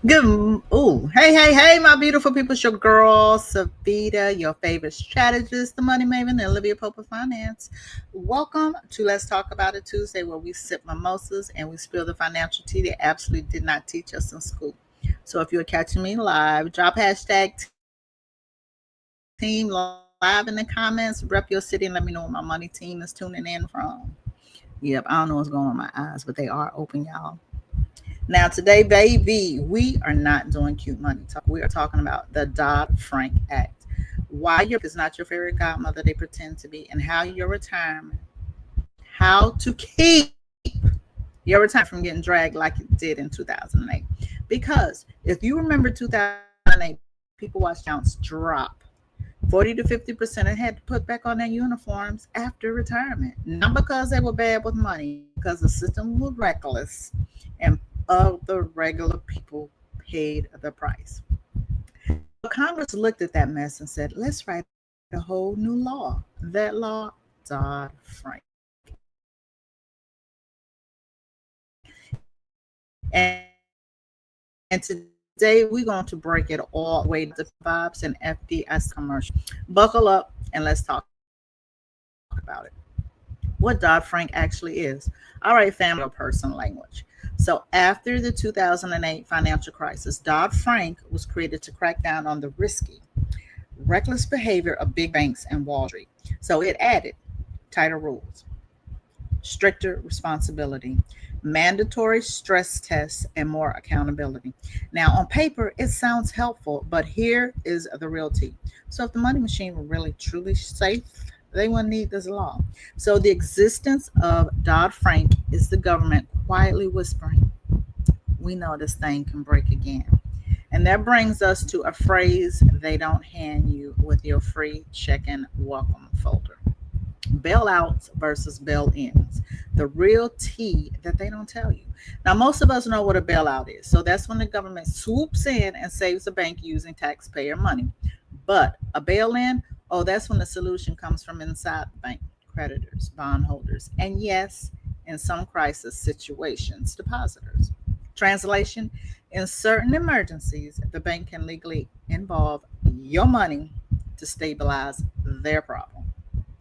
Good. Ooh, hey, my beautiful people. It's your girl, SaVita, your favorite strategist, the money maven, Olivia Pope of Finance. Welcome to Let's Talk About It Tuesday, where we sip mimosas and we spill the financial tea they absolutely did not teach us in school. So if you're catching me live, drop hashtag team live in the comments, rep your city, and let me know where my money team is tuning in from. Yep, I don't know what's going on with my eyes, but they are open, y'all. Now, today, baby, we are not doing cute money talk. We are talking about the Dodd-Frank Act. Why your is not your favorite godmother they pretend to be, and how to keep your retirement from getting dragged like it did in 2008. Because if you remember 2008, people watch counts drop 40 to 50% and had to put back on their uniforms after retirement. Not because they were bad with money, because the system was reckless and other regular people paid the price. So Congress looked at that mess and said, let's write a whole new law. That law, Dodd-Frank. And today we're going to break it all the way to vibes and FDS commercial. Buckle up and let's talk about it. What Dodd-Frank actually is. All right, family or person language. So after the 2008 financial crisis, Dodd-Frank was created to crack down on the risky, reckless behavior of big banks and Wall Street. So it added tighter rules, stricter responsibility, mandatory stress tests, and more accountability. Now, on paper, it sounds helpful, but here is the real tea. So, if the money machine were really truly safe, they wouldn't need this law. So, the existence of Dodd Frank is the government quietly whispering, we know this thing can break again. And that brings us to a phrase they don't hand you with your free check in welcome folder: bailouts versus bail ins. The real tea that they don't tell you. Now, most of us know what a bailout is. So that's when the government swoops in and saves the bank using taxpayer money. But a bail in, oh, that's when the solution comes from inside the bank: creditors, bondholders, and yes, in some crisis situations, depositors. Translation: in certain emergencies, the bank can legally involve your money to stabilize their problem.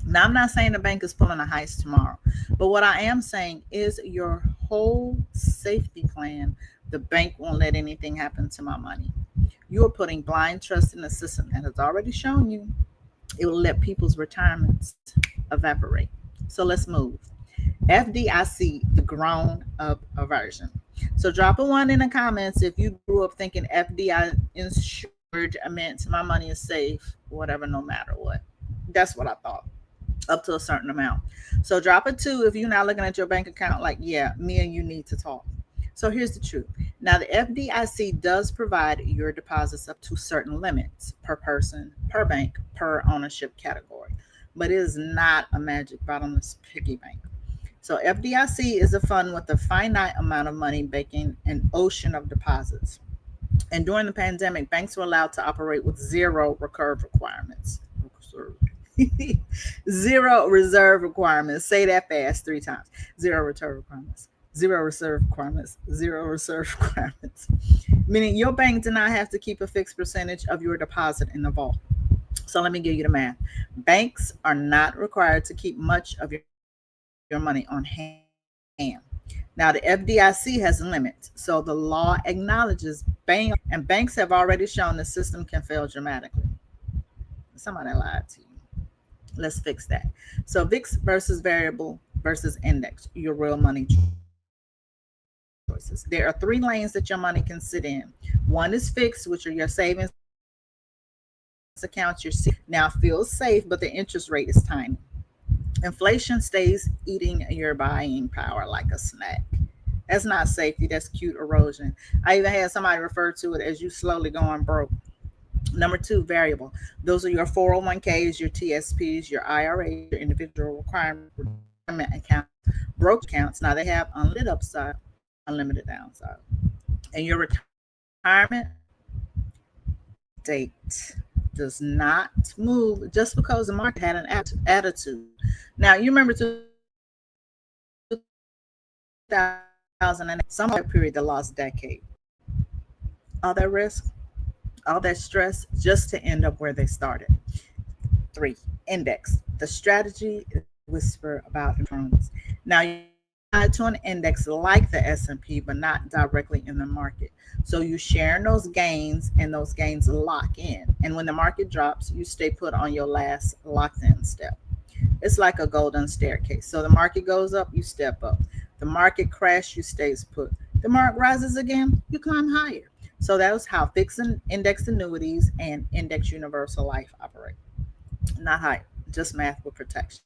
Now, I'm not saying the bank is pulling a heist tomorrow, but what I am saying is your whole safety plan, the bank won't let anything happen to my money. You are putting blind trust in the system that has already shown you it will let people's retirements evaporate. So let's move. FDIC, the grown up aversion. So drop a one in the comments if you grew up thinking FDI insured meant my money is safe, whatever, no matter what. That's what I thought up to a certain amount. So drop a two if you're not looking at your bank account like, yeah, me and you need to talk. So here's the truth. Now, the FDIC does provide your deposits up to certain limits per person, per bank, per ownership category, but it is not a magic bottomless piggy bank. So FDIC is a fund with a finite amount of money making an ocean of deposits. And during the pandemic, banks were allowed to operate with zero recurve requirements. Zero reserve requirements. Say that fast three times. Zero return requirements. Zero reserve requirements. Zero reserve requirements. Meaning your bank did not have to keep a fixed percentage of your deposit in the vault. So let me give you the math. Banks are not required to keep much of your money on hand. Now, the FDIC has limits, so the law acknowledges banks, and banks have already shown the system can fail dramatically. Somebody lied to you. Let's fix that. So VIX versus variable versus index, your real money choices. There are three lanes that your money can sit in. One is fixed, which are your savings accounts. Now feels safe, but the interest rate is tiny. Inflation stays eating your buying power like a snack. That's not safety, that's cute erosion. I even had somebody refer to it as you slowly going broke. Number two, variable. Those are your 401ks, your TSPs, your IRAs, your individual requirement accounts, broke accounts. Now they have unlimited upside, unlimited downside. And your retirement date does not move just because the market had an attitude. Now, you remember 2008, some of that period, the last decade, all that risk, all that stress, just to end up where they started. Three, index. The strategy is a whisper about influence. Now you're tied to an index like the S&P, but not directly in the market. So you share those gains, and those gains lock in. And when the market drops, you stay put on your last locked in step. It's like a golden staircase. So the market goes up, you step up. The market crash, you stays put. The market rises again, you climb higher. So that was how fixed index annuities and index universal life operate. Not higher, just math with protection.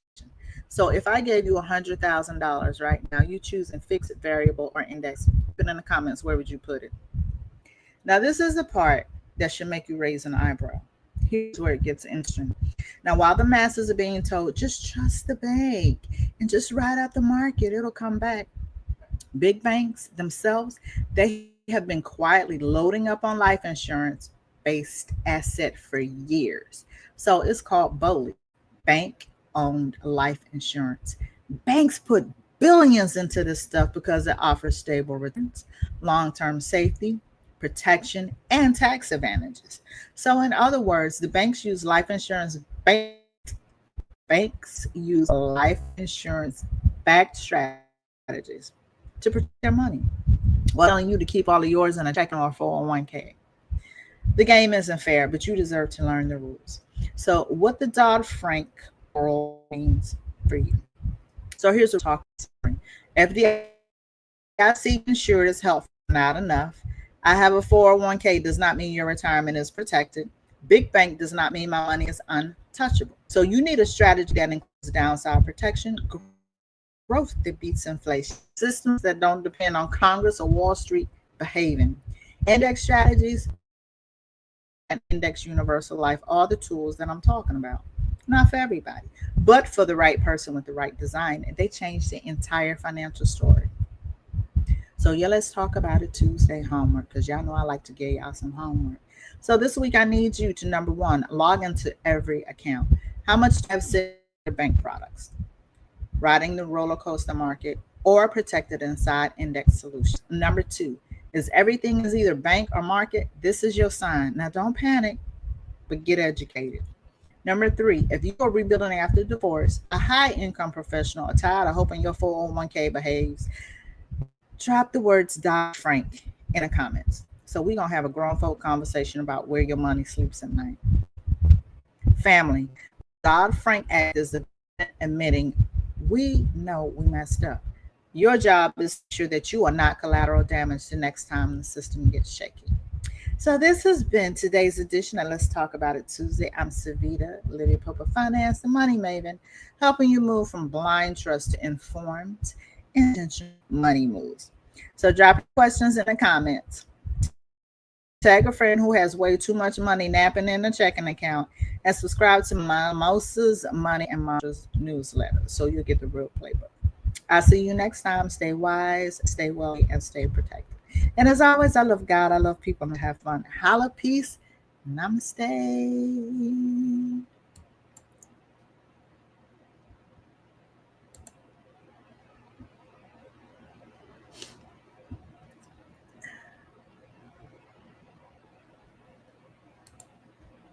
So if I gave you $100,000 right now, you choosing fixed, variable, or index, put in the comments, where would you put it? Now this is the part that should make you raise an eyebrow. Here's where it gets interesting. Now, while the masses are being told, just trust the bank and just ride out the market, it'll come back. Big banks themselves, they have been quietly loading up on life insurance based asset for years. So it's called BOLI, bank owned life insurance. Banks put billions into this stuff because it offers stable returns, long term safety, protection, and tax advantages. So, in other words, the banks use life insurance banks use life insurance backed strategies to protect their money while telling you to keep all of yours in a checking or 401k. The game isn't fair, but you deserve to learn the rules. So, what the Dodd Frank rule means for you. So, here's what we're talking about. FDIC insured is helpful, not enough. I have a 401k does not mean your retirement is protected. Big bank does not mean my money is untouchable. So, you need a strategy that includes downside protection, growth that beats inflation, systems that don't depend on Congress or Wall Street behaving, index strategies, and index universal life, all the tools that I'm talking about. Not for everybody, but for the right person with the right design, and they change the entire financial story. So yeah, let's talk about it Tuesday homework, because y'all know I like to give y'all some homework. So this week I need you to, number one, log into every account. How much do you have sitting in your bank products? Riding the roller coaster market, or protected inside index solutions. Number two, is everything is either bank or market? This is your sign. Now don't panic, but get educated. Number three, if you are rebuilding after divorce, a high income professional, are tired of hoping your 401k behaves, drop the words Dodd Frank in the comments. So we're going to have a grown folk conversation about where your money sleeps at night. Family, Dodd Frank Act is admitting we know we messed up. Your job is to ensure that you are not collateral damage the next time the system gets shaky. So this has been today's edition of Let's Talk About It Tuesday. I'm SaVita, Olivia Pope, Finance and Money Maven, helping you move from blind trust to informed, intentional money moves. So drop your questions in the comments. Tag a friend who has way too much money napping in a checking account, and subscribe to Mimosas Money and Mantras newsletter so you'll get the real playbook. I'll see you next time. Stay wise, stay wealthy, and stay protected. And as always, I love God, I love people, and have fun. Holla, peace, namaste.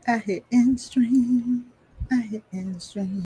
I hit end stream. I hit end stream.